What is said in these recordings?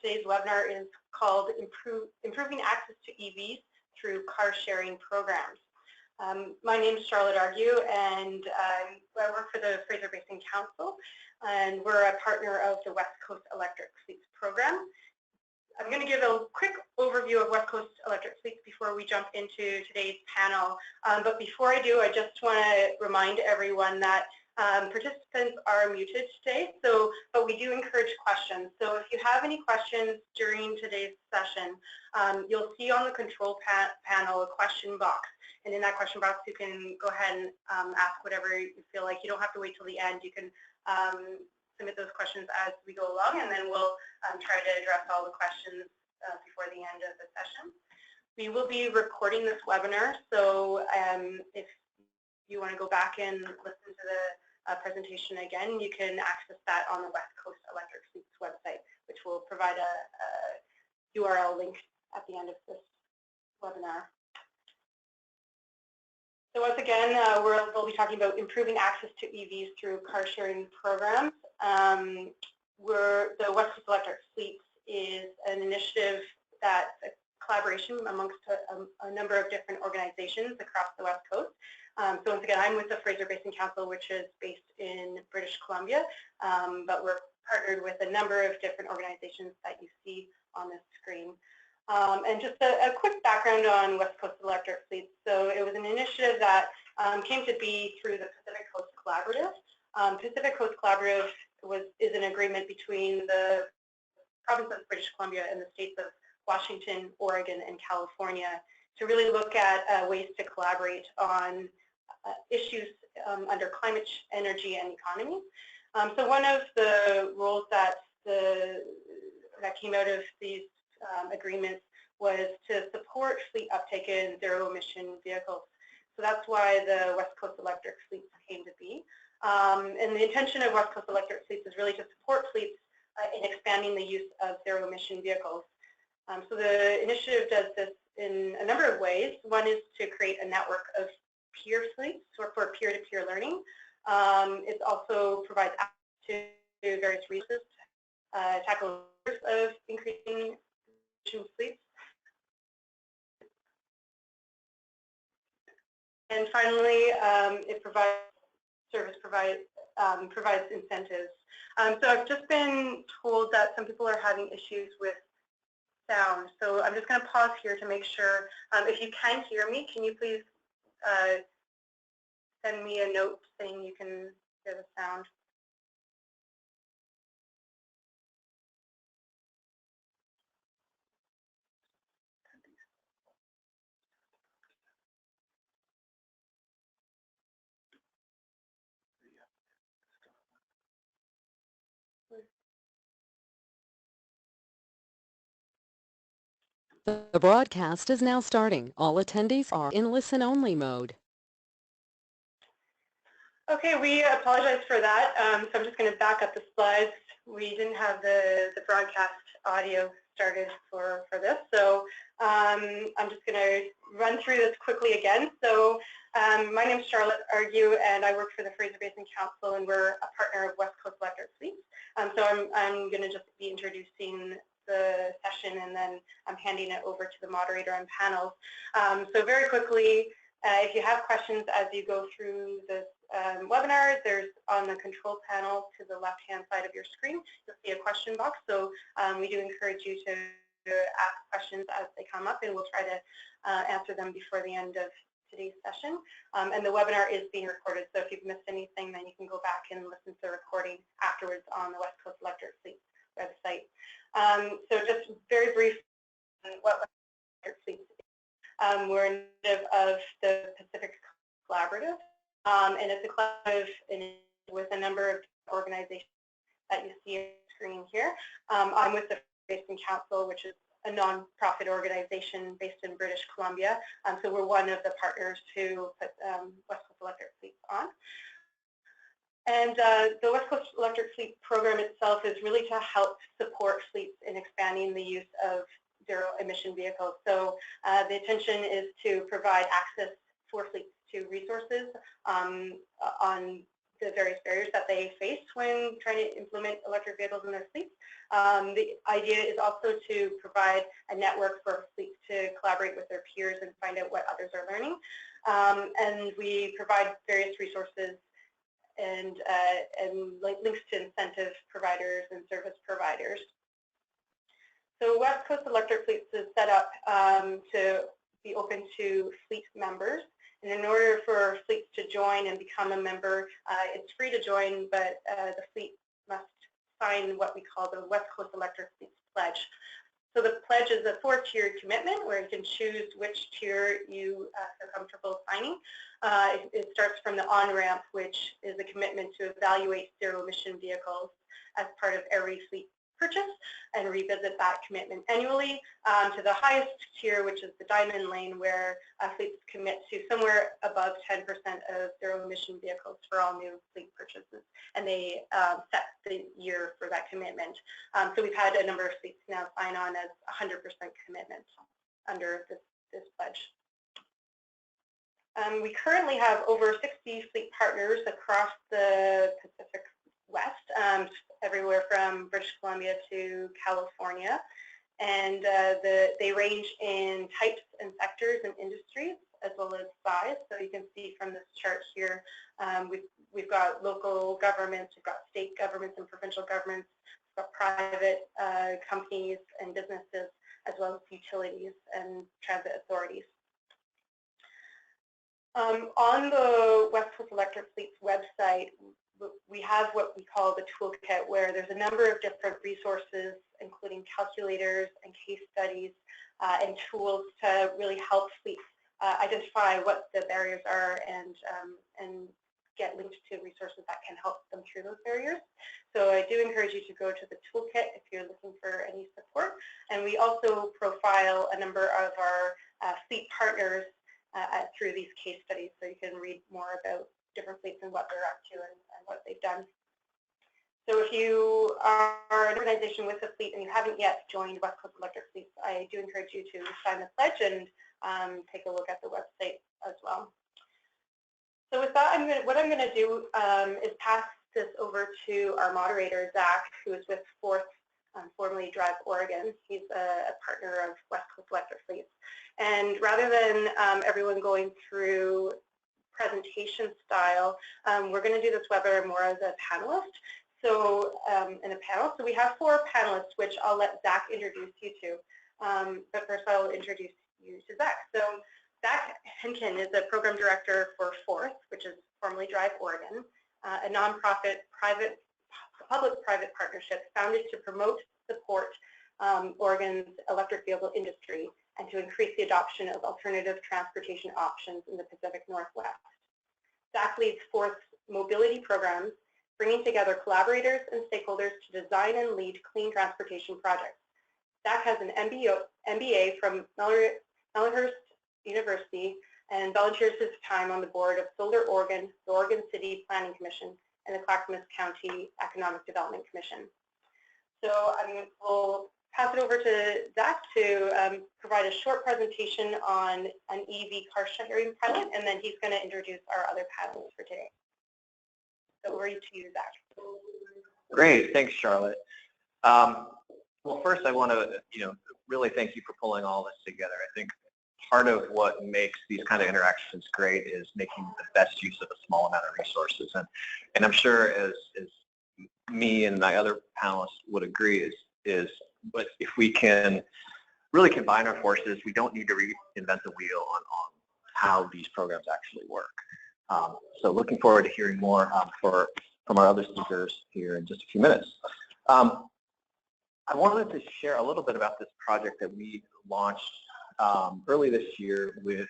Today's webinar is called Improving Access to EVs Through Car Sharing Programs. My name is Charlotte Argue, and I work for the Fraser Basin Council, and we're a partner of the West Coast Electric Fleets program. I'm going to give a quick overview of West Coast Electric Fleets before we jump into today's panel. But before I do, I just want to remind everyone that participants are muted today, but we do encourage questions. So if you have any questions during today's session, you'll see on the control panel a question box. And in that question box, you can go ahead and ask whatever you feel like. You don't have to wait till the end. You can submit those questions as we go along, and then we'll try to address all the questions before the end of the session. We will be recording this webinar, so if you want to go back and listen to the presentation again, you can access that on the West Coast Electric Fleets website, which will provide a URL link at the end of this webinar. So once again, we'll be talking about improving access to EVs through car sharing programs. The West Coast Electric Fleets is an initiative that's a collaboration amongst a number of different organizations across the West Coast. So once again, I'm with the Fraser Basin Council, which is based in British Columbia, but we're partnered with a number of different organizations that you see on this screen. And just a quick background on West Coast Electric Fleets. So it was an initiative that came to be through the Pacific Coast Collaborative. Pacific Coast Collaborative is an agreement between the province of British Columbia and the states of Washington, Oregon, and California to really look at ways to collaborate on issues under climate, energy, and economy. So one of the roles that came out of these agreements was to support fleet uptake in zero-emission vehicles. So that's why the West Coast Electric Fleets came to be. And the intention of West Coast Electric Fleets is really to support fleets in expanding the use of zero-emission vehicles. So the initiative does this in a number of ways. One is to create a network of peer fleets or for peer-to-peer learning. It also provides access to various resources to tackle of increasing fleets. And finally, it provides incentives. So I've just been told that some people are having issues with sound. So I'm just going to pause here to make sure. If you can hear me, can you please send me a note saying you can hear the sound? The broadcast is now starting. All attendees are in listen-only mode. Okay, we apologize for that. So I'm just going to back up the slides. We didn't have the broadcast audio started for this. So I'm just going to run through this quickly again. So my name is Charlotte Argue, and I work for the Fraser Basin Council, and we're a partner of West Coast Electric Fleets. So I'm going to just be introducing the session, and then I'm handing it over to the moderator and panels. So very quickly, if you have questions as you go through this webinar, there's on the control panel to the left-hand side of your screen, you'll see a question box. So we do encourage you to ask questions as they come up, and we'll try to answer them before the end of today's session. And the webinar is being recorded, so if you've missed anything, then you can go back and listen to the recording afterwards on the West Coast Electric Fleet website. So just very brief, what West Coast Electric Fleet is. We're an initiative of the Pacific Collaborative, and it's a collaborative with a number of organizations that you see on the screen here. I'm with the Basin Council, which is a non-profit organization based in British Columbia. So we're one of the partners who put West Coast Electric Fleets on. And the West Coast Electric Fleet program itself is really to help support fleets in expanding the use of zero-emission vehicles. So the intention is to provide access for fleets to resources on the various barriers that they face when trying to implement electric vehicles in their fleets. The idea is also to provide a network for fleets to collaborate with their peers and find out what others are learning. And we provide various resources and links to incentive providers and service providers. So West Coast Electric Fleets is set up to be open to fleet members. And in order for fleets to join and become a member, it's free to join, but the fleet must sign what we call the West Coast Electric Fleets Pledge. So the pledge is a 4-tiered commitment where you can choose which tier you feel comfortable signing. It starts from the on-ramp, which is a commitment to evaluate zero-emission vehicles as part of every fleet purchase and revisit that commitment annually, to the highest tier, which is the diamond lane, where fleets commit to somewhere above 10% of zero-emission vehicles for all new fleet purchases, and they set the year for that commitment. So we've had a number of fleets now sign on as 100% commitment under this pledge. We currently have over 60 fleet partners across the Pacific West, everywhere from British Columbia to California, and they range in types and sectors and industries as well as size. So you can see from this chart here, we've got local governments, we've got state governments and provincial governments, we've got private companies and businesses, as well as utilities and transit authorities. On the West Coast Electric Fleets website, we have what we call the toolkit, where there's a number of different resources, including calculators and case studies and tools to really help fleets identify what the barriers are and get linked to resources that can help them through those barriers. So I do encourage you to go to the toolkit if you're looking for any support. And we also profile a number of our fleet partners through these case studies, so you can read more about different fleets and what they're up to and what they've done. So if you are an organization with a fleet and you haven't yet joined West Coast Electric Fleets, I do encourage you to sign the pledge and take a look at the website as well. So with that, what I'm going to do is pass this over to our moderator, Zach, who is with formerly Drive Oregon. He's a partner of West Coast Electric Fleets. And rather than everyone going through presentation style, we're going to do this webinar more as a panelist. So in a panel, so we have 4 panelists, which I'll let Zach introduce you to. But first, I'll introduce you to Zach. So Zach Henkin is a program director for Forth, which is formerly Drive Oregon, a nonprofit public-private partnership founded to promote, support Oregon's electric vehicle industry and to increase the adoption of alternative transportation options in the Pacific Northwest. Zach leads Forth's mobility programs, bringing together collaborators and stakeholders to design and lead clean transportation projects. Zach has an MBA from Melhurst University and volunteers his time on the board of Solar Oregon, the Oregon City Planning Commission, and the Clackamas County Economic Development Commission. So we'll pass it over to Zach to provide a short presentation on an EV car sharing pilot, and then he's going to introduce our other panelists for today. So over to you, Zach. Great, thanks, Charlotte. Well, first I want to, really thank you for pulling all this together. I think part of what makes these kind of interactions great is making the best use of a small amount of resources, and I'm sure as me and my other panelists would agree but if we can really combine our forces, we don't need to reinvent the wheel on how these programs actually work. So looking forward to hearing more from our other speakers here in just a few minutes. I wanted to share a little bit about this project that we launched early this year with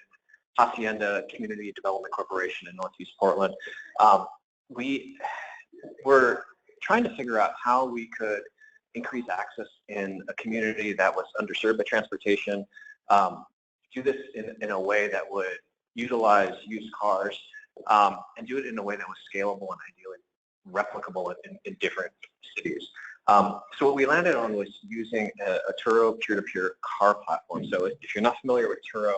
Hacienda Community Development Corporation in Northeast Portland. We were trying to figure out how we could increase access in a community that was underserved by transportation, do this in a way that would utilize used cars, and do it in a way that was scalable and ideally replicable in different cities. So what we landed on was using a Toro peer-to-peer car platform. So if you're not familiar with Turo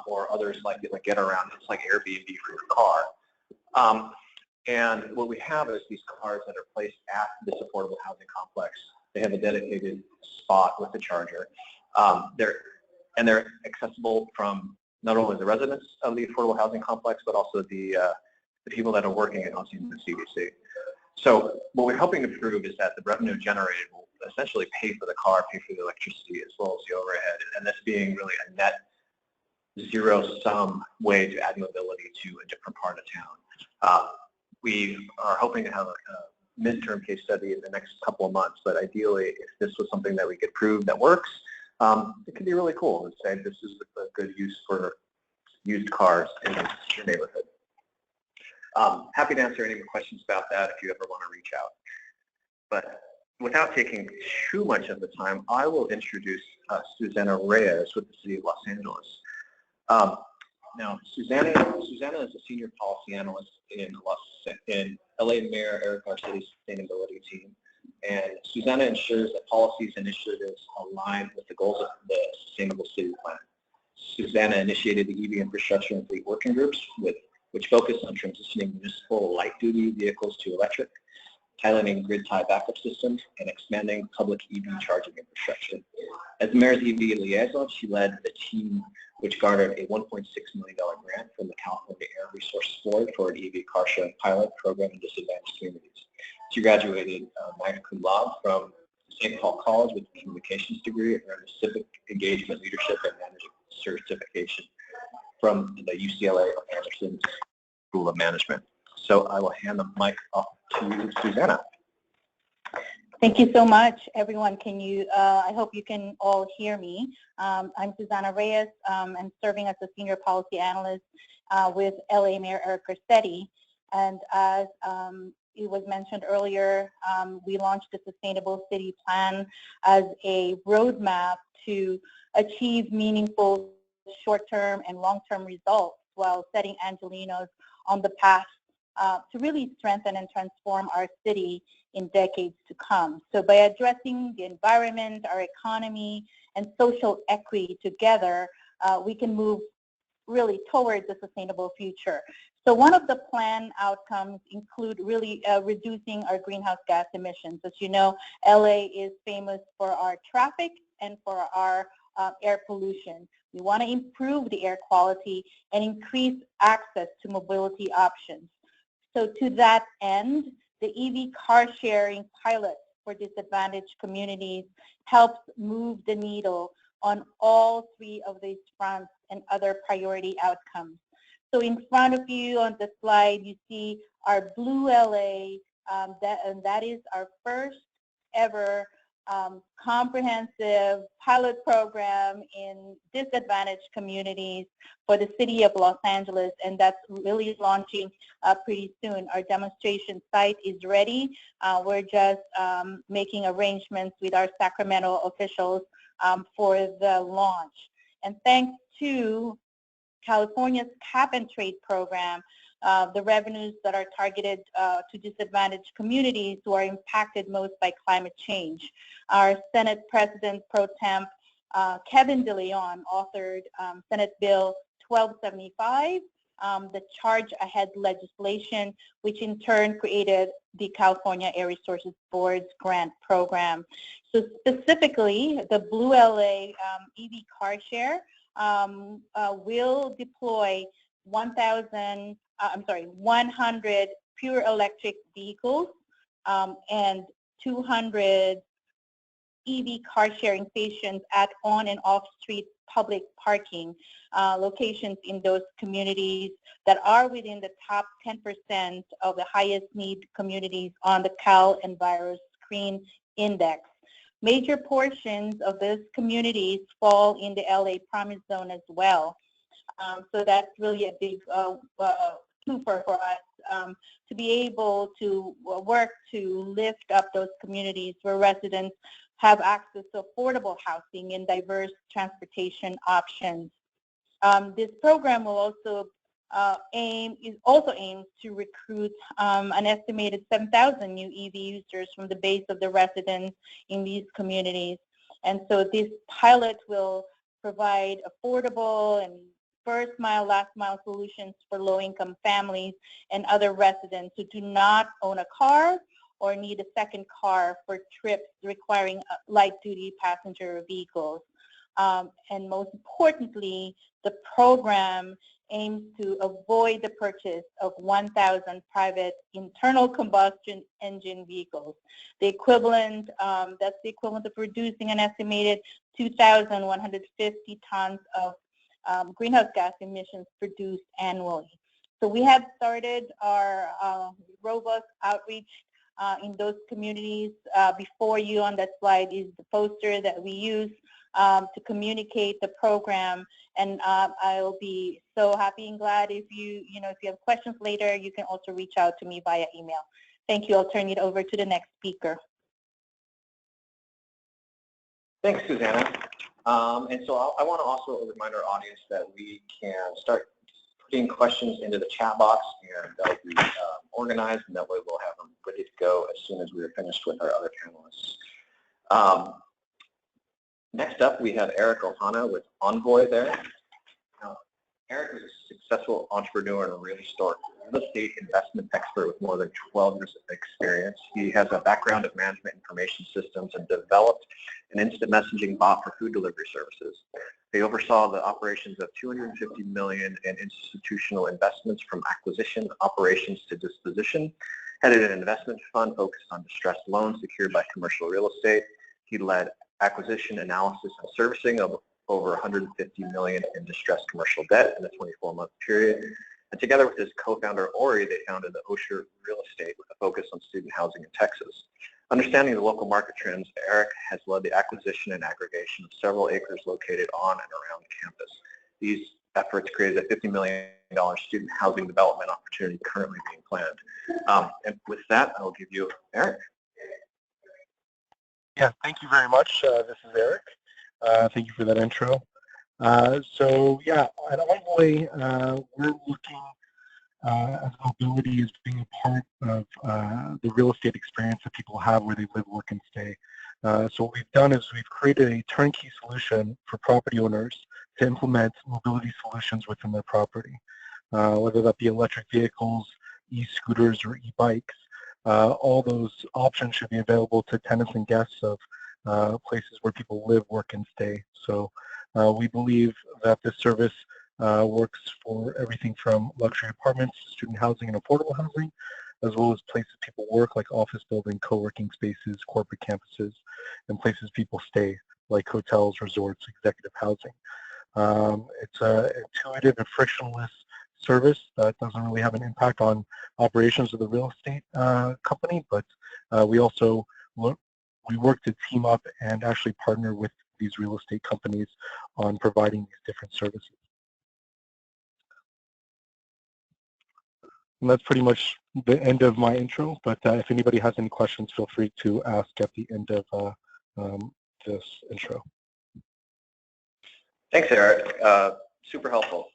or others like Get Around, it's like Airbnb for your car. And what we have is these cars that are placed at this affordable housing complex. They have a dedicated spot with the charger. They're accessible from not only the residents of the affordable housing complex, but also the people that are working at the CDC. So what we're hoping to prove is that the revenue generated will essentially pay for the car, pay for the electricity, as well as the overhead, and this being really a net zero-sum way to add mobility to a different part of town. We are hoping to have a midterm case study in the next couple of months, but ideally, if this was something that we could prove that works, it could be really cool and say this is a good use for used cars in your neighborhood. Happy to answer any questions about that if you ever want to reach out. But without taking too much of the time, I will introduce Susanna Reyes with the City of Los Angeles. Now, Susanna is a senior policy analyst in LA Mayor Eric Garcetti's sustainability team. And Susanna ensures that policies and initiatives align with the goals of the Sustainable City Plan. Susanna initiated the EV infrastructure and fleet working groups, which focus on transitioning municipal light-duty vehicles to electric, piloting grid-tie backup systems, and expanding public EV charging infrastructure. As the mayor's EV liaison, she led the team which garnered a $1.6 million grant from the California Air Resources Board for an EV car sharing pilot program in disadvantaged communities. She graduated magna cum laude from St. Paul College with a communications degree and earned a civic engagement leadership and management certification from the UCLA Anderson School of Management. So I will hand the mic off to you, Susanna. Thank you so much, everyone. Can you? I hope you can all hear me. I'm Susanna Reyes. I'm serving as a senior policy analyst with LA Mayor Eric Garcetti. And as it was mentioned earlier, we launched the Sustainable City Plan as a roadmap to achieve meaningful short-term and long-term results while setting Angelenos on the path to really strengthen and transform our city in decades to come. So by addressing the environment, our economy, and social equity together, we can move really towards a sustainable future. So one of the plan outcomes include really reducing our greenhouse gas emissions. As you know, LA is famous for our traffic and for our air pollution. We want to improve the air quality and increase access to mobility options. So to that end, the EV car sharing pilot for disadvantaged communities helps move the needle on all three of these fronts and other priority outcomes. So in front of you on the slide, you see our Blue LA, that is our first ever comprehensive pilot program in disadvantaged communities for the city of Los Angeles, and that's really launching pretty soon. Our demonstration site is ready. We're just making arrangements with our Sacramento officials for the launch. And thanks to California's cap and trade program, the revenues that are targeted to disadvantaged communities who are impacted most by climate change. Our Senate President Pro Temp Kevin DeLeon authored Senate Bill 1275, the Charge Ahead legislation, which in turn created the California Air Resources Board's grant program. So specifically, the Blue LA EV car share will deploy 100 pure electric vehicles and 200 EV car sharing stations at on and off street public parking locations in those communities that are within the top 10% of the highest need communities on the Cal Enviro Screen Index. Major portions of those communities fall in the LA Promise Zone as well. So that's really a big twofer for us to be able to work to lift up those communities where residents have access to affordable housing and diverse transportation options. This program will also aims to recruit an estimated 7,000 new EV users from the base of the residents in these communities. And so this pilot will provide affordable and first mile, last mile solutions for low-income families and other residents who do not own a car or need a second car for trips requiring light-duty passenger vehicles. And most importantly, the program aims to avoid the purchase of 1,000 private internal combustion engine vehicles. The equivalent, that's the equivalent of reducing an estimated 2,150 tons of greenhouse gas emissions produced annually. So we have started our robust outreach in those communities. Before you on that slide is the poster that we use to communicate the program, and I'll be so happy and glad if if you have questions later, you can also reach out to me via email. Thank you. I'll turn it over to the next speaker. Thanks, Susanna. And so I want to also remind our audience that we can start putting questions into the chat box, and they'll be organized, and that way we'll have them ready to go as soon as we are finished with our other panelists. Next up, we have Eric Ohana with EnvoyThere. Now, Eric is a successful entrepreneur and a real estate investment expert with more than 12 years of experience. He has a background of management information systems and developed an instant messaging bot for food delivery services. They oversaw the operations of $250 million in institutional investments from acquisition, operations to disposition, headed an investment fund focused on distressed loans secured by commercial real estate. He led acquisition, analysis, and servicing of over $150 million in distressed commercial debt in a 24-month period. And together with his co-founder, Ori, they founded the Osher Real Estate with a focus on student housing in Texas. Understanding the local market trends, Eric has led the acquisition and aggregation of several acres located on and around campus. These efforts created a $50 million student housing development opportunity currently being planned. And with that, I will give you Eric. Yeah, thank you very much. This is Eric. Thank you for that intro. So yeah, at Envoy, we're looking at mobility as being a part of the real estate experience that people have where they live, work, and stay. So what we've done is we've created a turnkey solution for property owners to implement mobility solutions within their property, whether that be electric vehicles, e-scooters, or e-bikes. All those options should be available to tenants and guests of places where people live, work, and stay. So we believe that this service works for everything from luxury apartments, student housing, and affordable housing, as well as places people work like office building, co-working spaces, corporate campuses, and places people stay like hotels, resorts, executive housing. It's an intuitive and frictionless service that doesn't really have an impact on operations of the real estate company, but we also work to team up and actually partner with these real estate companies on providing these different services. And that's pretty much the end of my intro, but if anybody has any questions, feel free to ask at the end of this intro. Thanks, Eric. Super helpful.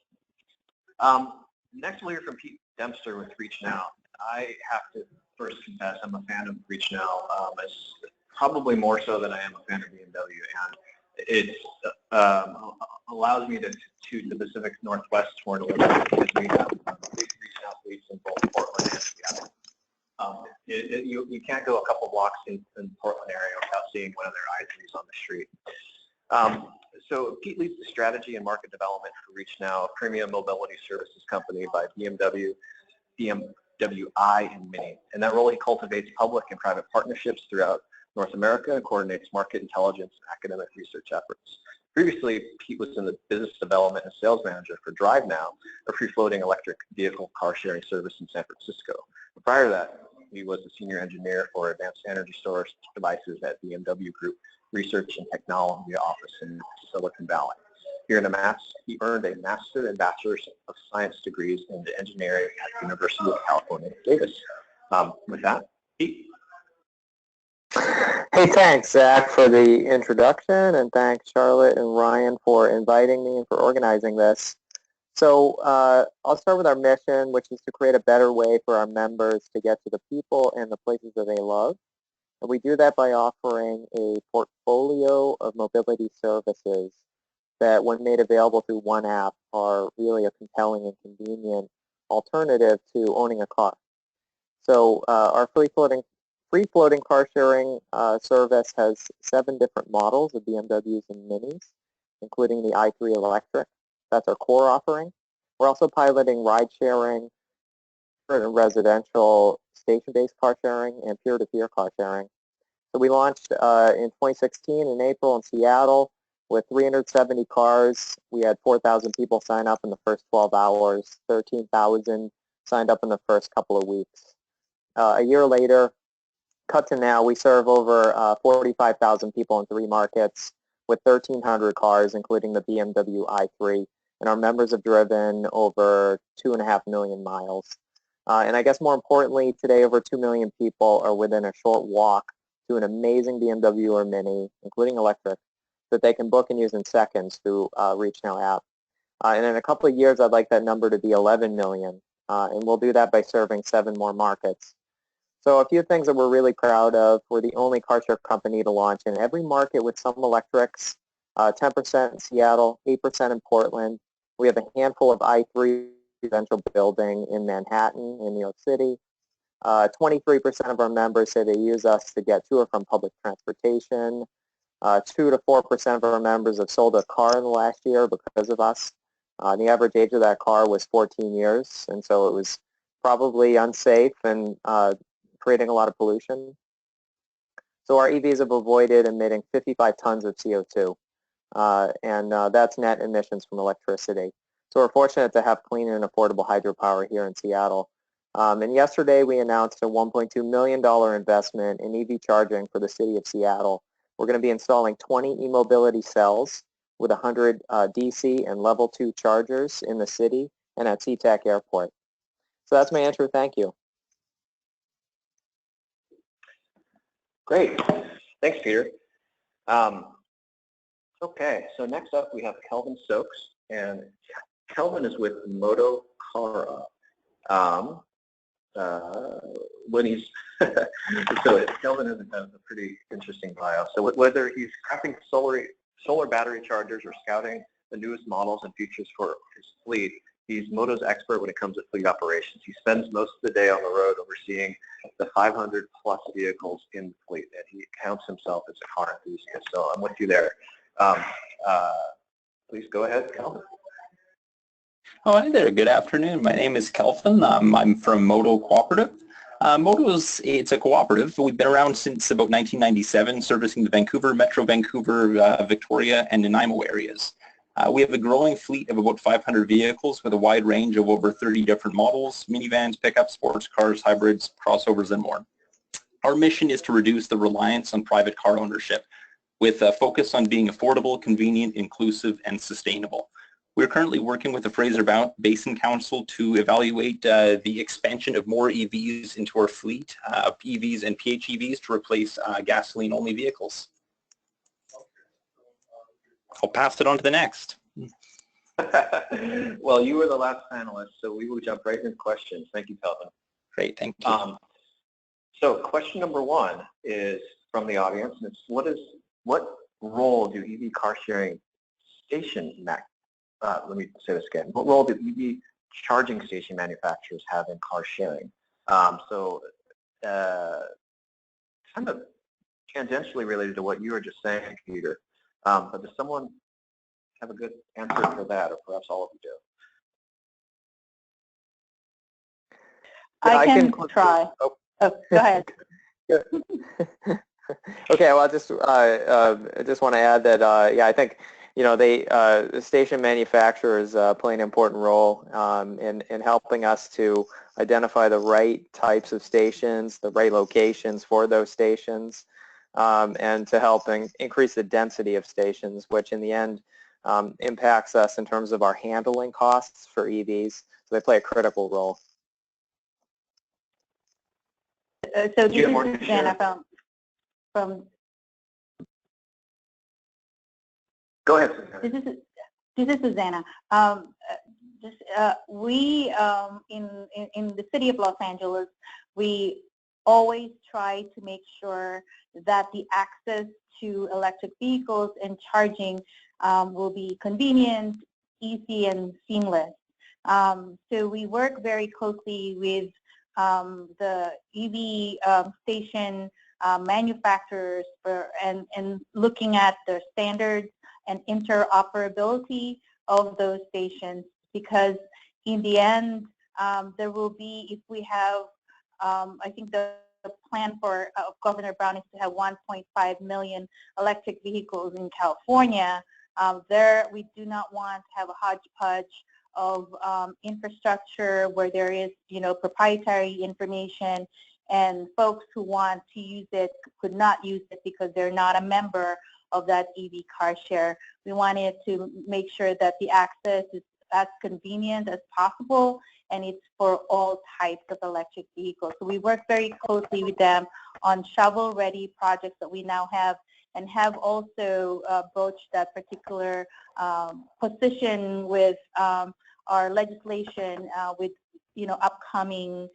Next, we'll hear from Pete Dempster with ReachNow. I have to first confess I'm a fan of ReachNow, as probably more so than I am a fan of BMW, and it allows me to the Pacific Northwest more deliberately because we have ReachNow fleets in both Portland and Seattle. You can't go a couple blocks in Portland area without seeing one of their i3s on the street. So Pete leads the strategy and market development for ReachNow, a premium mobility services company by BMW, BMWi, and Mini. In that role, he cultivates public and private partnerships throughout North America and coordinates market intelligence and academic research efforts. Previously, Pete was in the business development and sales manager for DriveNow, a free-floating electric vehicle car-sharing service in San Francisco. But prior to that, he was a senior engineer for advanced energy storage devices at BMW Group Research and Technology Office in Silicon Valley. Here in he earned a Master and Bachelor's of Science degrees in engineering at the University of California, Davis. With that, Pete. Hey, thanks, Zach, for the introduction, and thanks, Charlotte and Ryan, for inviting me and for organizing this. So I'll start with our mission, which is to create a better way for our members to get to the people and the places that they love. And we do that by offering a portfolio of mobility services that when made available through one app are really a compelling and convenient alternative to owning a car. So our free-floating car sharing service has 7 different models of BMWs and Minis, including the i3 electric. That's our core offering. We're also piloting ride-sharing, residential station-based car sharing, and peer-to-peer car sharing. So we launched in 2016 in April in Seattle with 370 cars. We had 4,000 people sign up in the first 12 hours, 13,000 signed up in the first couple of weeks. A year later, cut to now, we serve over 45,000 people in 3 markets with 1,300 cars, including the BMW i3, and our members have driven over 2.5 million miles. And I guess more importantly, today over 2 million people are within a short walk to an amazing BMW or Mini, including electric, that they can book and use in seconds through ReachNow app. And in a couple of years, I'd like that number to be 11 million, and we'll do that by serving 7 more markets. So a few things that we're really proud of. We're the only car share company to launch in every market with some electrics, 10% in Seattle, 8% in Portland. We have a handful of i3 residential building in Manhattan, in New York City. 23% of our members say they use us to get to or from public transportation. 2 to 4% of our members have sold a car in the last year because of us. The average age of that car was 14 years, and so it was probably unsafe and creating a lot of pollution. So our EVs have avoided emitting 55 tons of CO2, and that's net emissions from electricity. So we're fortunate to have clean and affordable hydropower here in Seattle. And yesterday we announced a $1.2 million investment in EV charging for the city of Seattle. We're going to be installing 20 e-mobility cells with 100 DC and level 2 chargers in the city and at SeaTac Airport. So that's my intro. Thank you. Great. Thanks, Peter. Okay, so next up we have Kelvin Stokes, and Kelvin is with Modo Car Coop. When he's so Kelvin has a pretty interesting bio. So whether he's crafting solar battery chargers or scouting the newest models and features for his fleet, he's Modo's expert when it comes to fleet operations. He spends most of the day on the road overseeing the 500 plus vehicles in the fleet, and he counts himself as a car enthusiast. So I'm with you there. Please go ahead, Kelvin. Oh, hi there. Good afternoon. My name is Kelvin. I'm from Modo Cooperative. It's a cooperative. We've been around since about 1997, servicing the Vancouver, Metro Vancouver, Victoria, and Nanaimo areas. We have a growing fleet of about 500 vehicles with a wide range of over 30 different models, minivans, pickups, sports cars, hybrids, crossovers, and more. Our mission is to reduce the reliance on private car ownership with a focus on being affordable, convenient, inclusive, and sustainable. We're currently working with the Fraser Basin Council to evaluate the expansion of more EVs into our fleet, EVs and PHEVs to replace gasoline-only vehicles. I'll pass it on to the next. Well, you were the last panelist, so we will jump right into questions. Thank you, Kelvin. Great, thank you. So question number 1 is from the audience, and it's what role do EV car sharing station let me say this again. What role do EV charging station manufacturers have in car sharing? Kind of tangentially related to what you were just saying, Peter. But does someone have a good answer for that, or perhaps all of you do? Yeah, I can try. Oh, go ahead. Okay, well, I just want to add that, yeah, I think, the station manufacturers play an important role in helping us to identify the right types of stations, the right locations for those stations, and to help increase the density of stations, which in the end impacts us in terms of our handling costs for EVs. So they play a critical role. So this is Susanna from Go ahead, Susanna. This is Susanna. We in the city of Los Angeles, we always try to make sure that the access to electric vehicles and charging will be convenient, easy, and seamless. So we work very closely with the EV station manufacturers and looking at the standards and interoperability of those stations, because in the end, there will be, if we have, I think the plan for Governor Brown is to have 1.5 million electric vehicles in California. There, we do not want to have a hodgepodge of infrastructure where there is, proprietary information, and folks who want to use it could not use it because they're not a member of that EV car share. We wanted to make sure that the access is as convenient as possible, and it's for all types of electric vehicles. So we work very closely with them on shovel-ready projects that we now have, and have also broached that particular position with our legislation with, upcoming,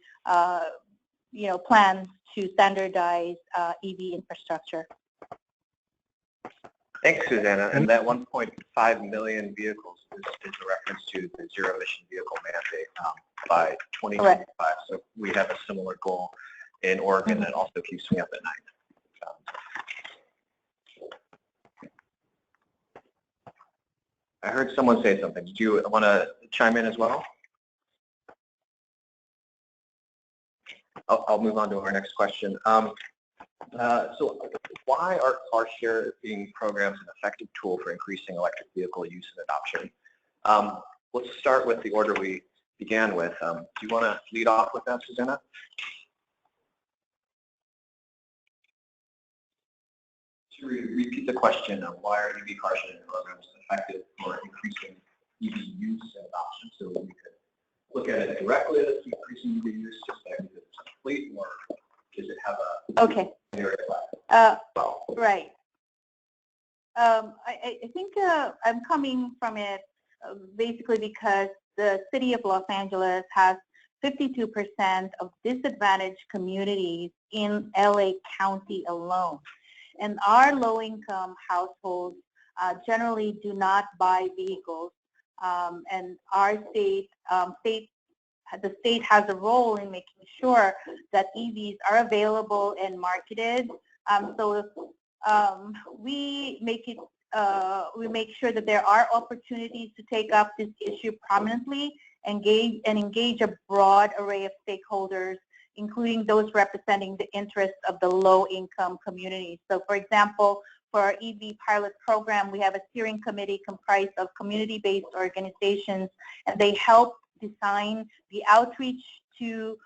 plans to standardize EV infrastructure. Thanks, Susanna. And that 1.5 million vehicles is a reference to the zero-emission vehicle mandate by 2025. Correct. So we have a similar goal in Oregon that also keeps me up at night. I heard someone say something. Do you want to chime in as well? I'll move on to our next question. So why are car sharing programs an effective tool for increasing electric vehicle use and adoption? Let's start with the order we began with. Do you want to lead off with that, Susanna? To repeat the question, why are EV car sharing programs effective for increasing EV use and adoption? So we could look at it directly as increasing EV use, just like it's a fleet, or does it have a right. I think I'm coming from it basically because the city of Los Angeles has 52% of disadvantaged communities in LA County alone. And our low-income households generally do not buy vehicles. And our the state has a role in making sure that EVs are available and marketed. So we make sure that there are opportunities to take up this issue prominently, engage a broad array of stakeholders, including those representing the interests of the low-income communities. So, for example, for our EV pilot program, we have a steering committee comprised of community-based organizations, and they help design the outreach to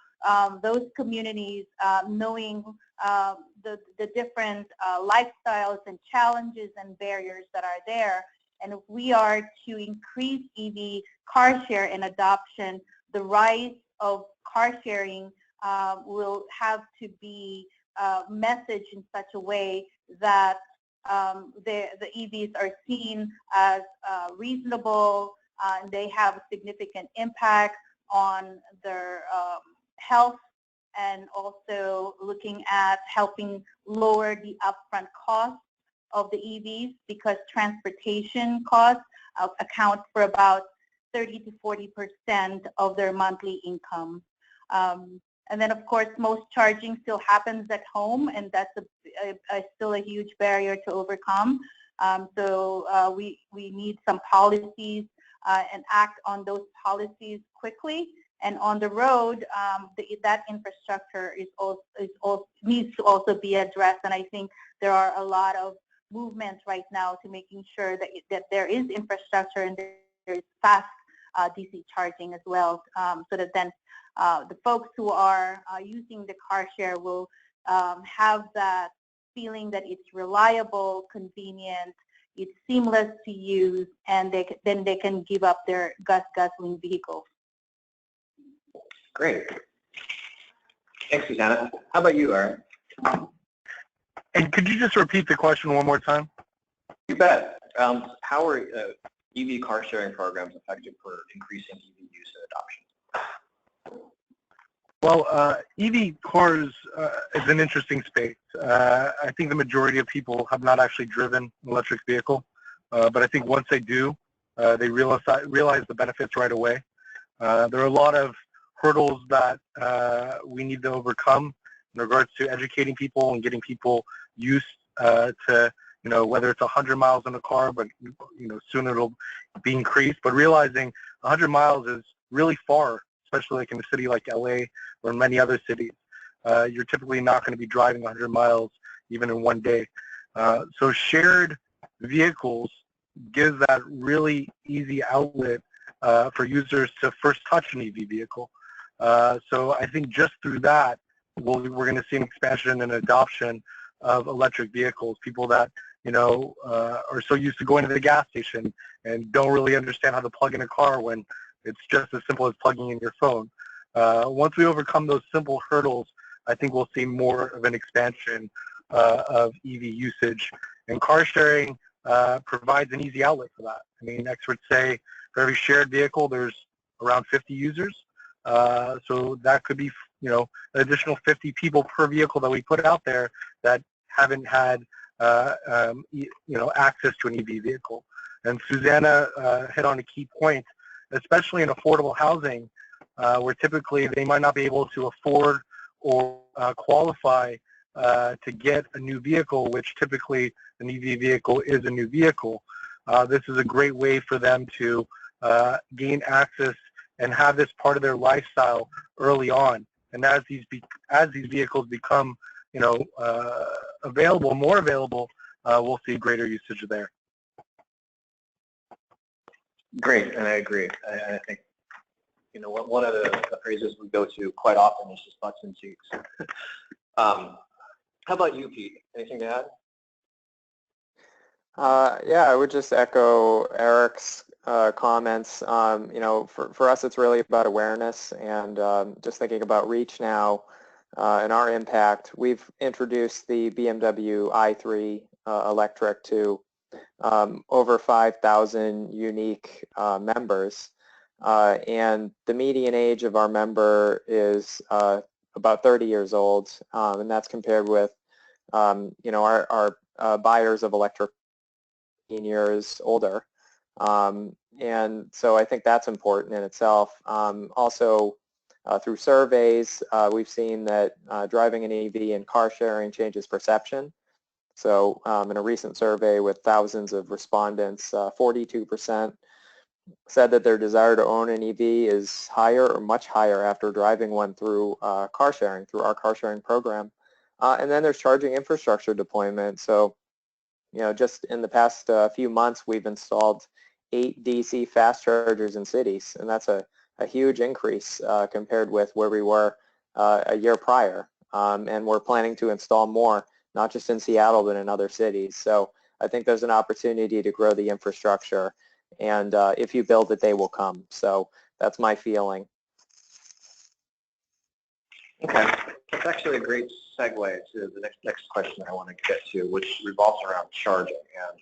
those communities, knowing the different lifestyles and challenges and barriers that are there. And if we are to increase EV car share and adoption, the rise of car sharing will have to be messaged in such a way that the EVs are seen as reasonable, and they have a significant impact on their health, and also looking at helping lower the upfront cost of the EVs, because transportation costs account for about 30 to 40% of their monthly income. And then, of course, most charging still happens at home, and that's still a huge barrier to overcome. So we need some policies and act on those policies quickly. And on the road, that infrastructure needs to also be addressed. And I think there are a lot of movements right now to making sure that there is infrastructure and there is fast DC charging as well, so that then the folks who are using the car share will have that feeling that it's reliable, convenient, it's seamless to use, and then they can give up their gasoline vehicles. Great. Thanks, Susanna. How about you, Aaron? And could you just repeat the question one more time? You bet. How are EV car sharing programs effective for increasing EV use and adoption? Well, EV cars is an interesting space. I think the majority of people have not actually driven an electric vehicle. but I think once they do, they realize the benefits right away. There are a lot of hurdles that we need to overcome in regards to educating people and getting people used to, whether it's 100 miles in a car, but soon it'll be increased. But realizing 100 miles is really far, especially like in a city like LA or in many other cities. You're typically not going to be driving 100 miles even in one day. So shared vehicles gives that really easy outlet for users to first touch an EV vehicle. So I think just through that, we're going to see an expansion and adoption of electric vehicles. People that are so used to going to the gas station and don't really understand how to plug in a car when it's just as simple as plugging in your phone. Once we overcome those simple hurdles, I think we'll see more of an expansion of EV usage. And car sharing provides an easy outlet for that. I mean, experts say for every shared vehicle, there's around 50 users. So that could be, an additional 50 people per vehicle that we put out there that haven't had, access to an EV vehicle. And Susanna hit on a key point, especially in affordable housing, where typically they might not be able to afford or qualify to get a new vehicle, which typically an EV vehicle is a new vehicle. This is a great way for them to gain access and have this part of their lifestyle early on. And as these vehicles become, more available, we'll see greater usage there. Great, and I agree. I think, one of the phrases we go to quite often is just butts and seats. How about you, Pete? Anything to add? Yeah, I would just echo Eric's comments. For us, it's really about awareness and just thinking about ReachNow and our impact. We've introduced the BMW i3 electric to over 5,000 unique members, and the median age of our member is about 30 years old, and that's compared with our buyers of electric 15 years older. And so I think that's important in itself. Also, through surveys, we've seen that driving an EV and car sharing changes perception. So in a recent survey with thousands of respondents, 42% said that their desire to own an EV is higher or much higher after driving one through car sharing, through our car sharing program. And then there's charging infrastructure deployment. So, just in the past few months, we've installed 8 DC fast chargers in cities, and that's a huge increase compared with where we were a year prior. And we're planning to install more, not just in Seattle, but in other cities. So I think there's an opportunity to grow the infrastructure, and if you build it, they will come. So that's my feeling. Okay, that's actually a great segue to the next question I want to get to, which revolves around charging. And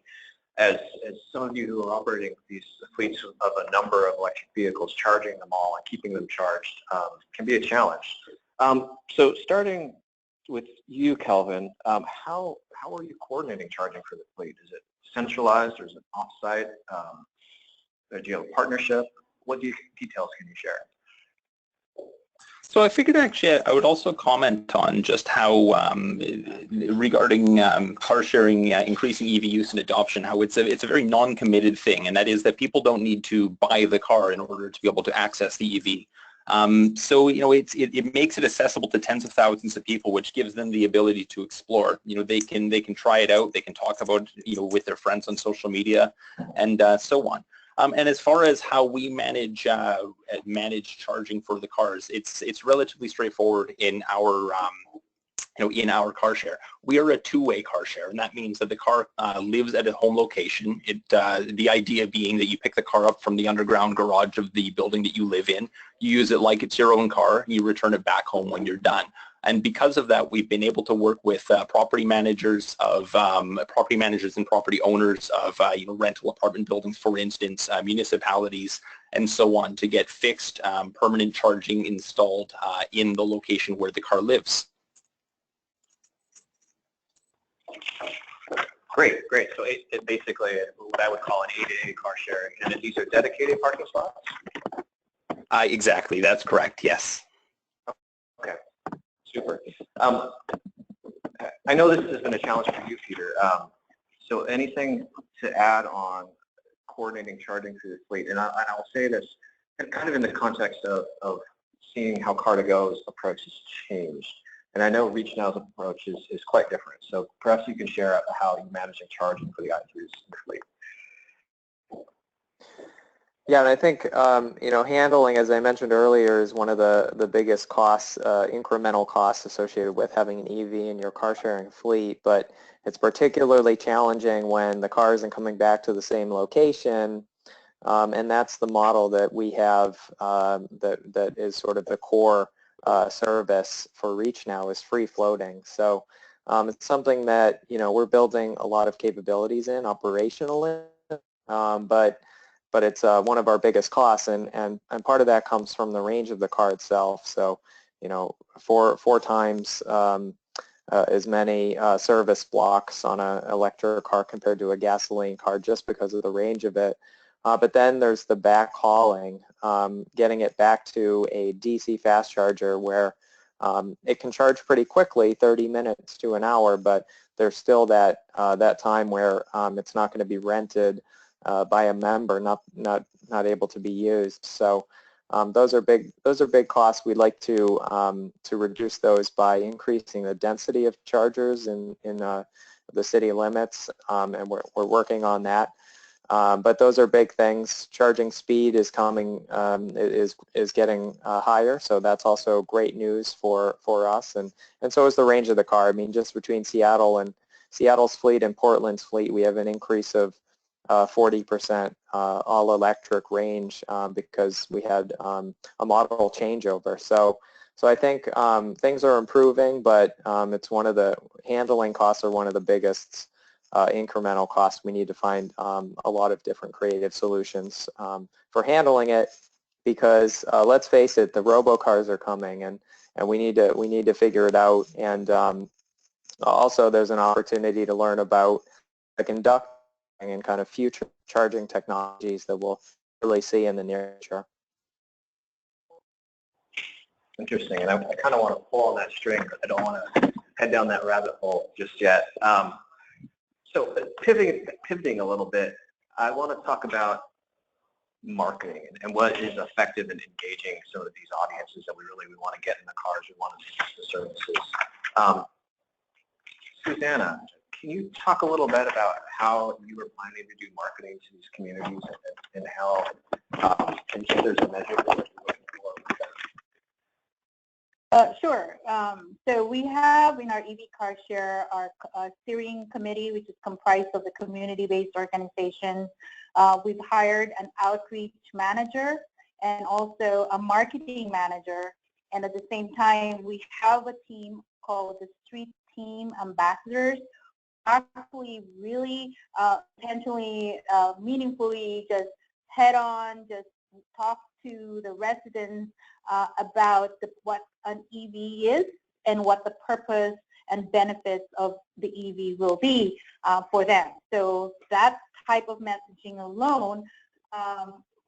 as some of you who are operating these fleets of a number of electric vehicles, charging them all and keeping them charged can be a challenge. So starting with you, Kelvin, how are you coordinating charging for the fleet? Is it centralized or is it off-site? Do you have a partnership? What details can you share? So I figured actually I would also comment on just how regarding car sharing, increasing EV use and adoption, how it's a very non-committed thing, and that is that people don't need to buy the car in order to be able to access the EV. So it makes it accessible to tens of thousands of people, which gives them the ability to explore. They can try it out, they can talk about it with their friends on social media, and so on. And as far as how we manage charging for the cars, it's relatively straightforward in our in our car share. We are a two-way car share, and that means that the car lives at a home location. The idea being that you pick the car up from the underground garage of the building that you live in, you use it like it's your own car, you return it back home when you're done. And because of that, we've been able to work with property managers and property owners of rental apartment buildings, for instance, municipalities, and so on, to get fixed permanent charging installed in the location where the car lives. Great, great. So it basically what I would call an A-to-A car sharing, and these are dedicated parking spots? Exactly, that's correct, yes. Okay, super. I know this has been a challenge for you, Peter. So anything to add on coordinating charging through the fleet? And I'll say this kind of in the context of seeing how Car2Go's approach has changed. And I know ReachNow's approach is quite different. So perhaps you can share how you're managing charging for the i3s in the fleet. Yeah, and I think handling, as I mentioned earlier, is one of the biggest costs, incremental costs associated with having an EV in your car sharing fleet. But it's particularly challenging when the car isn't coming back to the same location, and that's the model that we have that is sort of the core service for ReachNow is free floating. So it's something that we're building a lot of capabilities in operationally, but it's one of our biggest costs, and part of that comes from the range of the car itself. So, four times as many service blocks on an electric car compared to a gasoline car just because of the range of it. But then there's the backhauling, getting it back to a DC fast charger where it can charge pretty quickly, 30 minutes to an hour, but there's still that time where it's not going to be rented by a member, not able to be used. So those are big costs. We'd like to reduce those by increasing the density of chargers in the city limits, and we're working on that. But those are big things. Charging speed is coming, is getting higher, so that's also great news for us, and so is the range of the car. I mean, just between Seattle's fleet and Portland's fleet, we have an increase of 40% all electric range because we had a model changeover. So I think things are improving, but it's one of the handling costs are one of the biggest incremental costs. We need to find a lot of different creative solutions for handling it, because let's face it, the robocars are coming, and we need to figure it out. And also, there's an opportunity to learn about the conducting and kind of future charging technologies that we'll really see in the near future. Interesting, and I kind of want to pull on that string, but I don't want to head down that rabbit hole just yet. So pivoting a little bit, I want to talk about marketing and what is effective in engaging some of these audiences that we want to get in the cars, we want to use the services. Susanna, can you talk a little bit about how you were planning to do marketing to these communities and how, and if there's a measure that you're looking for with that? Sure. So we have in our EV car share our steering committee, which is comprised of the community-based organizations. We've hired an outreach manager and also a marketing manager. And at the same time, we have a team called the Street Team Ambassadors, actually really potentially meaningfully just head on, just talk to the residents about what an EV is and what the purpose and benefits of the EV will be for them. So that type of messaging alone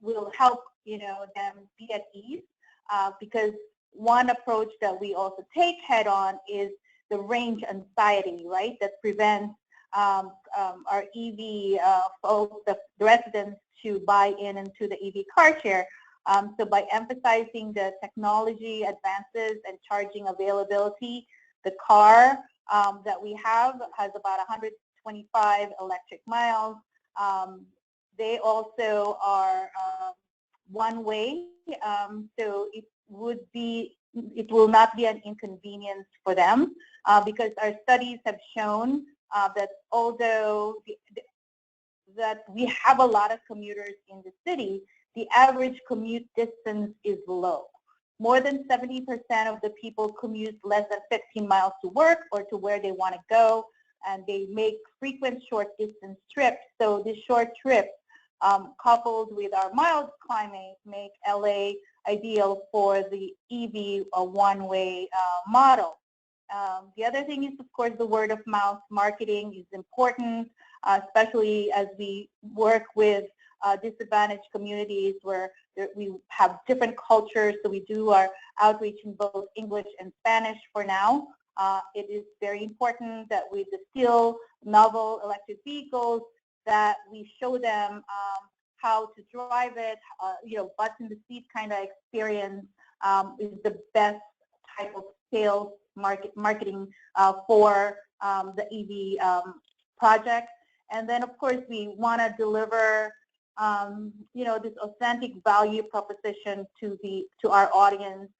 will help them be at ease, because one approach that we also take head on is the range anxiety, right, that prevents our EV folks, the residents, to buy into the EV car share. So by emphasizing the technology advances and charging availability, the car that we have has about 125 electric miles. They also are one way, so it will not be an inconvenience for them, because our studies have shown that although that we have a lot of commuters in the city, the average commute distance is low. More than 70% of the people commute less than 15 miles to work or to where they want to go, and they make frequent short distance trips. So this short trip, coupled with our mild climate, make LA ideal for the EV one-way model. The other thing is, of course, the word of mouth marketing is important, especially as we work with disadvantaged communities where we have different cultures. So we do our outreach in both English and Spanish for now. It is very important that we distill novel electric vehicles, that we show them how to drive it, butts in the seat kind of experience is the best type of sales marketing for the EV project. And then, of course, we want to deliver, this authentic value proposition to our audience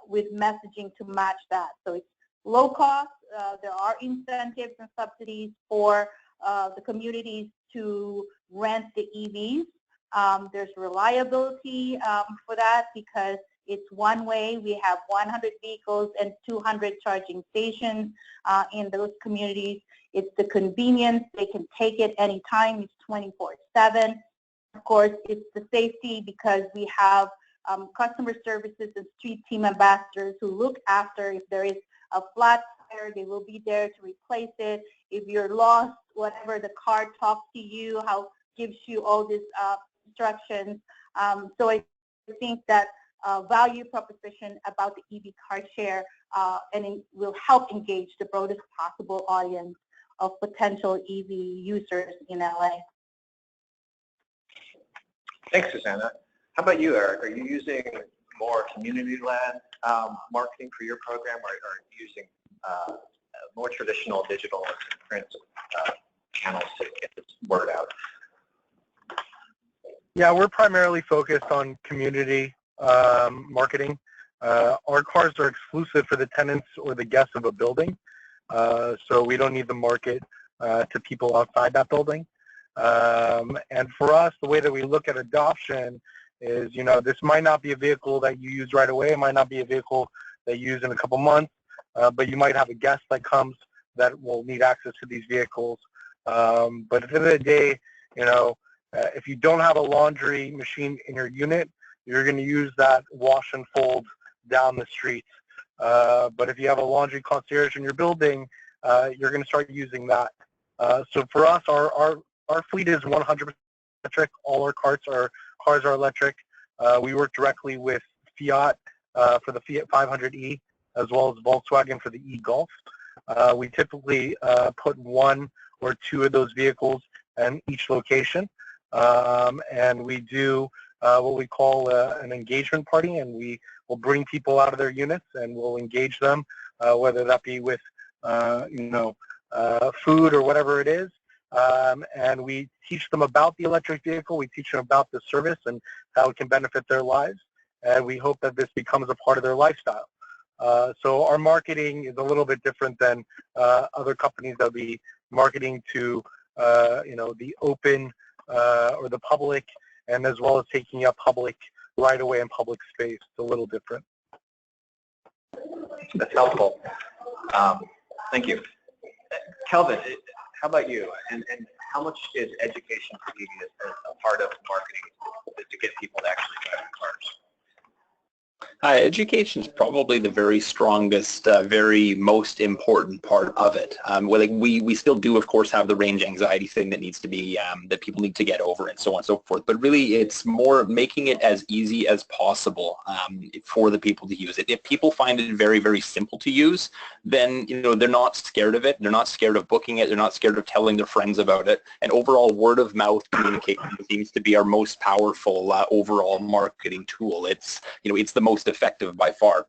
with messaging to match that. So it's low cost. There are incentives and subsidies for the communities to rent the EVs. There's reliability for that because it's one way. We have 100 vehicles and 200 charging stations in those communities. It's the convenience. They can take it anytime. It's 24/7. Of course, it's the safety because we have customer services and street team ambassadors who look after if there is a flat tire, they will be there to replace it. If you're lost, whatever, the car talks to you, gives you all these instructions. So I think that value proposition about the EV car share and it will help engage the broadest possible audience of potential EV users in LA. Thanks, Susanna. How about you, Eric? Are you using more community-led marketing for your program, or are you using more traditional digital and print channels to get this word out? Yeah, we're primarily focused on community marketing. Our cars are exclusive for the tenants or the guests of a building, so we don't need to market to people outside that building. And for us, the way that we look at adoption is, this might not be a vehicle that you use right away. It might not be a vehicle that you use in a couple months, but you might have a guest that comes that will need access to these vehicles. But at the end of the day, if you don't have a laundry machine in your unit, you're going to use that wash and fold down the street. But if you have a laundry concierge in your building, you're going to start using that. So for us, our fleet is 100% electric. All our cars are electric. We work directly with Fiat for the Fiat 500e, as well as Volkswagen for the e-Golf. We typically put one or two of those vehicles in each location, and we do what we call an engagement party, and we will bring people out of their units and we'll engage them, whether that be with food or whatever it is. And we teach them about the electric vehicle. We teach them about the service and how it can benefit their lives. And we hope that this becomes a part of their lifestyle. So our marketing is a little bit different than other companies that will be marketing to, the open or the public, and as well as taking up public right away in public space. It's a little different. That's helpful. Thank you. Kelvin, how about you? And how much is education for Evie a part of marketing to get people to actually drive the cars? Education is probably the very strongest, very most important part of it. We still do, of course, have the range anxiety thing that needs to be, that people need to get over and so on and so forth. But really, it's more making it as easy as possible for the people to use it. If people find it very, very simple to use, then, they're not scared of it. They're not scared of booking it. They're not scared of telling their friends about it. And overall, word of mouth communication seems to be our most powerful overall marketing tool. It's the most effective by far.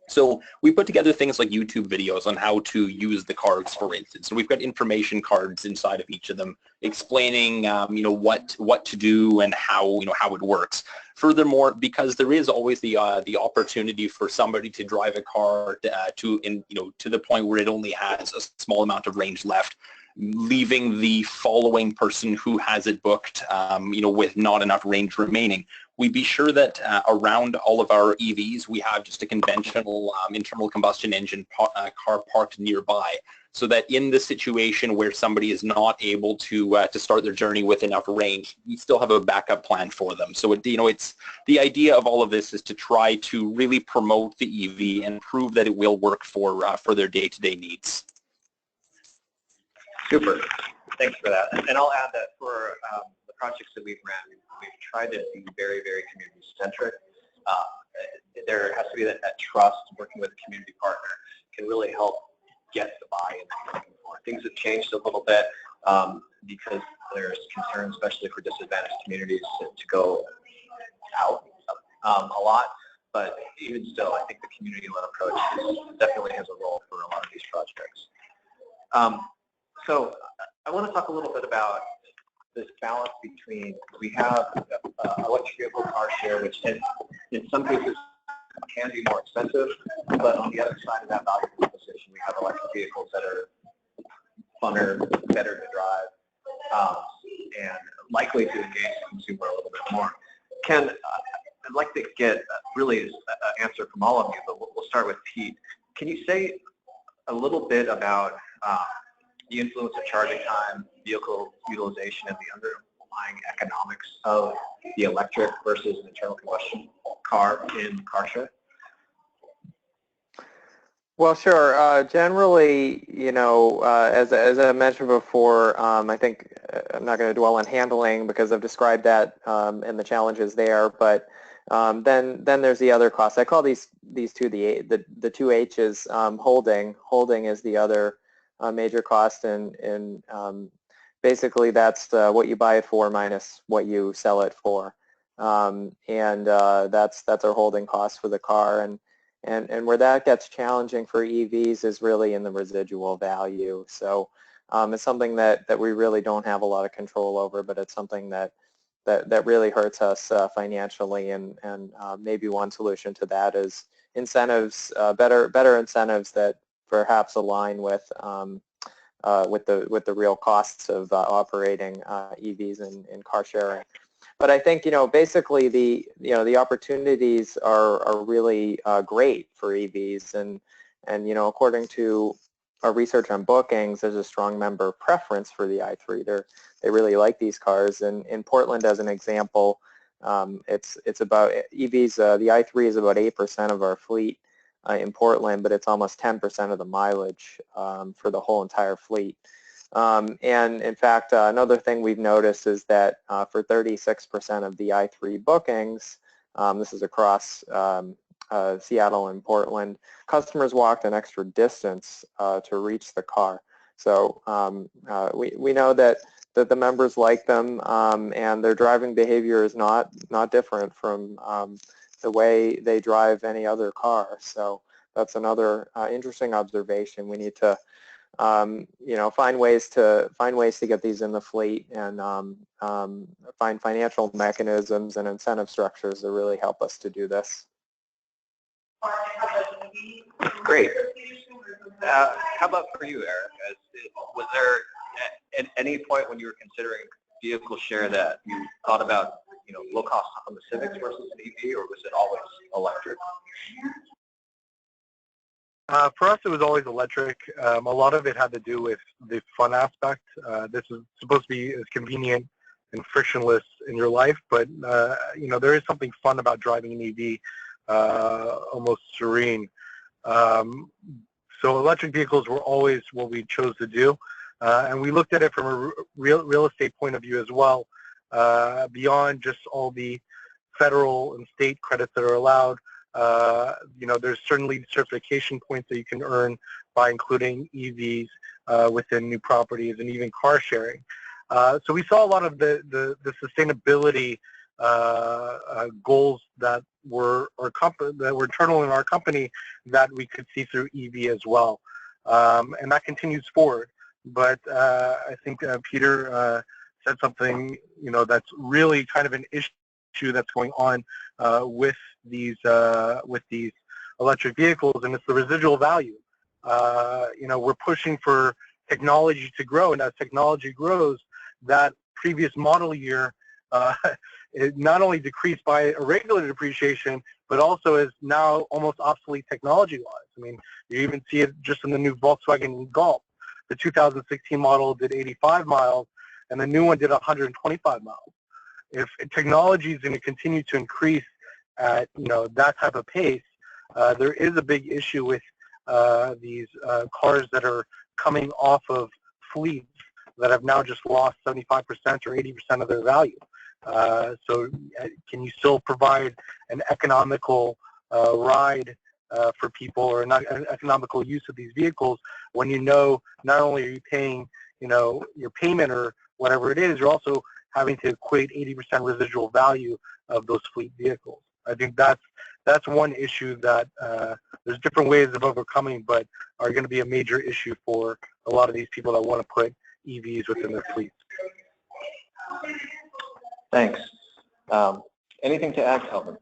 So we put together things like YouTube videos on how to use the cards, for instance. So we've got information cards inside of each of them explaining, what to do and how it works. Furthermore, because there is always the opportunity for somebody to drive a car to the point where it only has a small amount of range left, leaving the following person who has it booked, with not enough range remaining. We be sure that around all of our EVs, we have just a conventional internal combustion engine car parked nearby. so that in the situation where somebody is not able to start their journey with enough range, you still have a backup plan for them. So it's the idea of all of this is to try to really promote the EV and prove that it will work for their day-to-day needs. Super. Thanks for that. And I'll add that for the projects that we've ran, we've tried to be very, very community-centric. There has to be that trust. Working with a community partner can really help get the buy-in that you're looking for. Things have changed a little bit because there's concern, especially for disadvantaged communities, to go out a lot. But even still, I think the community-led approach definitely has a role for a lot of these projects. So I want to talk a little bit about this balance between, we have electric vehicle car share, which in some cases can be more expensive, but on the other side of that value proposition, we have electric vehicles that are funner, better to drive, and likely to engage the consumer a little bit more. Ken, I'd like to get really an answer from all of you, but we'll start with Pete. Can you say a little bit about the influence of charging time, vehicle utilization, and the underlying economics of the electric versus an internal combustion car in car share? Well, sure. Generally, as I mentioned before, I think I'm not going to dwell on handling because I've described that and the challenges there. But then there's the other costs. I call these two the two H's. Holding is the other major cost, and basically that's what you buy it for minus what you sell it for, and that's our holding cost for the car. And where that gets challenging for EVs is really in the residual value. So it's something that we really don't have a lot of control over, but it's something that really hurts us financially. And maybe one solution to that is incentives, better incentives that perhaps align with the real costs of operating EVs in car sharing. But I think basically the opportunities are really great for EVs, and according to our research on bookings, there's a strong member preference for the i3. They really like these cars, and in Portland, as an example, it's about EVs. The i3 is about 8% of our fleet in Portland, but it's almost 10% of the mileage for the whole entire fleet. And in fact, another thing we've noticed is that for 36% of the i3 bookings, this is across Seattle and Portland, customers walked an extra distance to reach the car. So we know that the members like them, and their driving behavior is not different from the way they drive any other car. So that's another interesting observation. We need to find ways to get these in the fleet, and find financial mechanisms and incentive structures that really help us to do this. Great. How about for you, Eric? Was there at any point when you were considering vehicle share that you thought about low cost on the Civics versus an EV, or was it always electric? For us, it was always electric. A lot of it had to do with the fun aspect. This is supposed to be as convenient and frictionless in your life, but there is something fun about driving an EV, almost serene. So electric vehicles were always what we chose to do, and we looked at it from a real estate point of view as well, beyond just all the federal and state credits that are allowed. There's certainly certification points that you can earn by including EVs within new properties and even car sharing. So we saw a lot of the sustainability goals that were internal in our company that we could see through EV as well, and that continues forward. But I think Peter said something that's really kind of an issue that's going on with these electric vehicles, and it's the residual value. We're pushing for technology to grow, and as technology grows, that previous model year it not only decreased by a regular depreciation, but also is now almost obsolete technology-wise. I mean, you even see it just in the new Volkswagen Golf. the 2016 model did 85 miles, and the new one did 125 miles. If technology is going to continue to increase at that type of pace, there is a big issue with these cars that are coming off of fleets that have now just lost 75% or 80% of their value. So can you still provide an economical ride for people, or an economical use of these vehicles when not only are you paying your payment or whatever it is, you're also having to equate 80% residual value of those fleet vehicles. I think that's one issue that there's different ways of overcoming, but are going to be a major issue for a lot of these people that want to put EVs within their fleets. Thanks. Anything to add, Kelvin?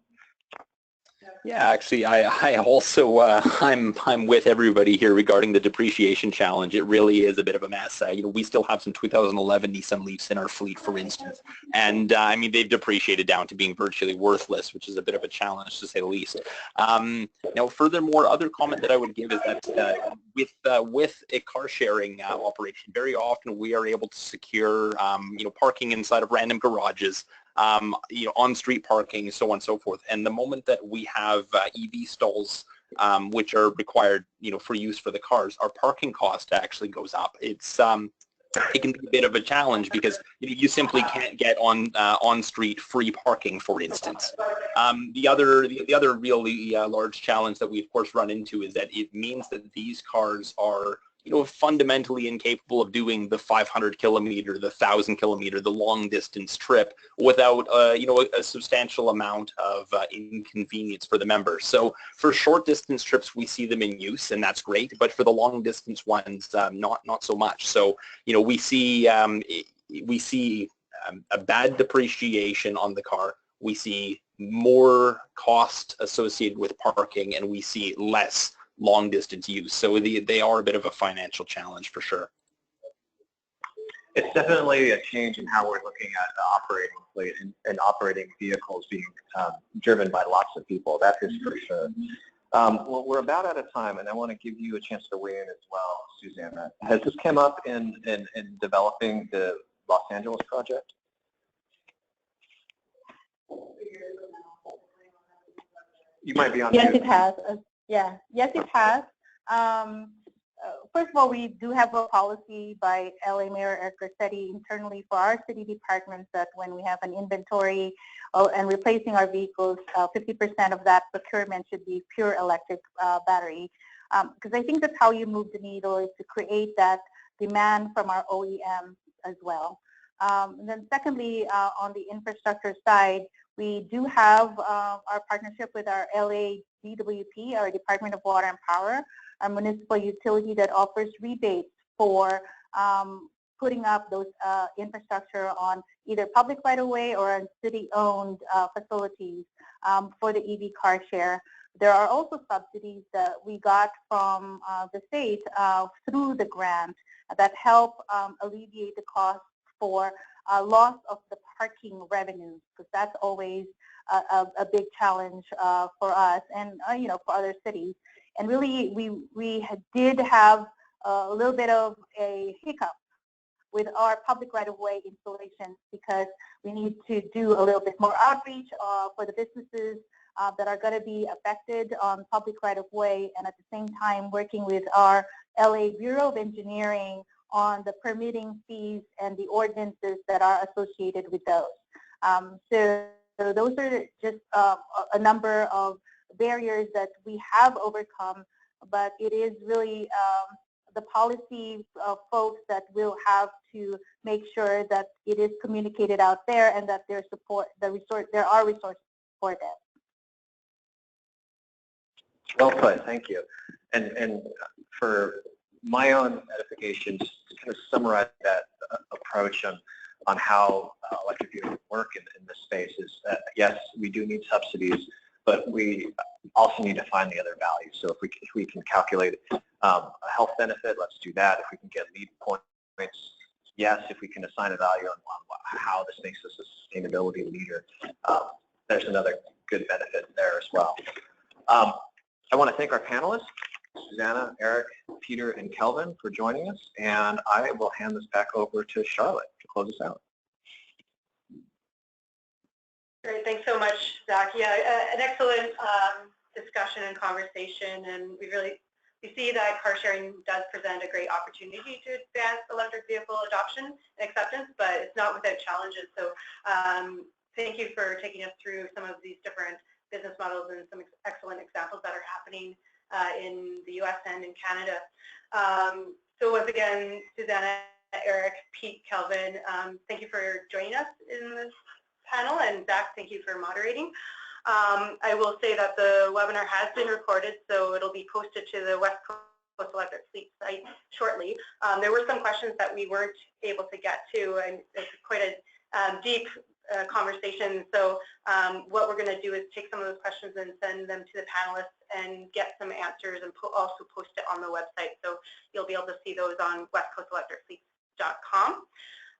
Yeah, actually, I also I'm with everybody here regarding the depreciation challenge. It really is a bit of a mess. We still have some 2011 Nissan Leafs in our fleet, for instance, and I mean they've depreciated down to being virtually worthless, which is a bit of a challenge to say the least. Now, furthermore, other comment that I would give is that with a car sharing operation, very often we are able to secure parking inside of random garages. On-street parking, so on and so forth. And the moment that we have EV stalls, which are required, for use for the cars, our parking cost actually goes up. It can be a bit of a challenge because you simply can't get on-street free parking, for instance. The other really large challenge that we of course run into is that it means that these cars are fundamentally incapable of doing the 500 kilometer, the 1,000 kilometer, the long distance trip without, a substantial amount of inconvenience for the members. So for short distance trips, we see them in use, and that's great. But for the long distance ones, not so much. So, we see a bad depreciation on the car. We see more cost associated with parking, and we see less long distance use. So they are a bit of a financial challenge for sure. It's definitely a change in how we're looking at the operating fleet and operating vehicles being driven by lots of people. That is for sure. Well, we're about out of time, and I want to give you a chance to weigh in as well, Susanna. Has this come up in developing the Los Angeles project? You might be on Yes, mute. it has. Yes, it has. First of all, we do have a policy by LA Mayor Eric Garcetti internally for our city departments that when we have an inventory and replacing our vehicles, 50% of that procurement should be pure electric battery. Because I think that's how you move the needle, is to create that demand from our OEMs as well. And then secondly, on the infrastructure side, we do have our partnership with our LA DWP, our Department of Water and Power, a municipal utility that offers rebates for putting up those infrastructure on either public right-of-way or on city-owned facilities for the EV car share. There are also subsidies that we got from the state through the grant that help alleviate the cost for loss of the parking revenues, because that's always a big challenge for us and for other cities. And really, we did have a little bit of a hiccup with our public right-of-way installations because we need to do a little bit more outreach for the businesses that are going to be affected on public right-of-way, and at the same time working with our LA Bureau of Engineering on the permitting fees and the ordinances that are associated with those. So those are just a number of barriers that we have overcome, but it is really the policy folks that will have to make sure that it is communicated out there and that there are resources for them. Well put, thank you. And for my own edification, just to kind of summarize that approach on how electric vehicles work in this space is that, yes, we do need subsidies, but we also need to find the other value. So if we can calculate a health benefit, let's do that. If we can get lead points, yes. If we can assign a value on how this makes us a sustainability leader, there's another good benefit there as well. I want to thank our panelists, Susanna, Eric, Peter, and Kelvin for joining us, and I will hand this back over to Charlotte to close us out. Great, thanks so much, Zach. Yeah, an excellent discussion and conversation, and we see that car sharing does present a great opportunity to advance electric vehicle adoption and acceptance, but it's not without challenges. So thank you for taking us through some of these different business models and some excellent examples that are happening in the US and in Canada. So once again, Susanna, Eric, Pete, Kelvin, thank you for joining us in this panel, and Zach, thank you for moderating. I will say that the webinar has been recorded, so it'll be posted to the West Coast Electric Fleet site shortly. There were some questions that we weren't able to get to, and it's quite a deep conversation. So what we're going to do is take some of those questions and send them to the panelists and get some answers, and also post it on the website. So you'll be able to see those on westcoastelectricfleets.com.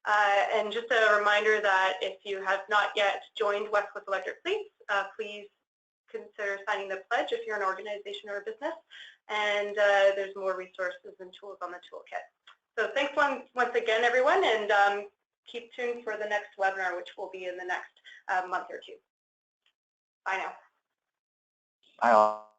And just a reminder that if you have not yet joined West Coast Electric Fleets, please consider signing the pledge if you're an organization or a business. And there's more resources and tools on the toolkit. So thanks once again, everyone, and keep tuned for the next webinar, which will be in the next month or two. Bye now. Bye all.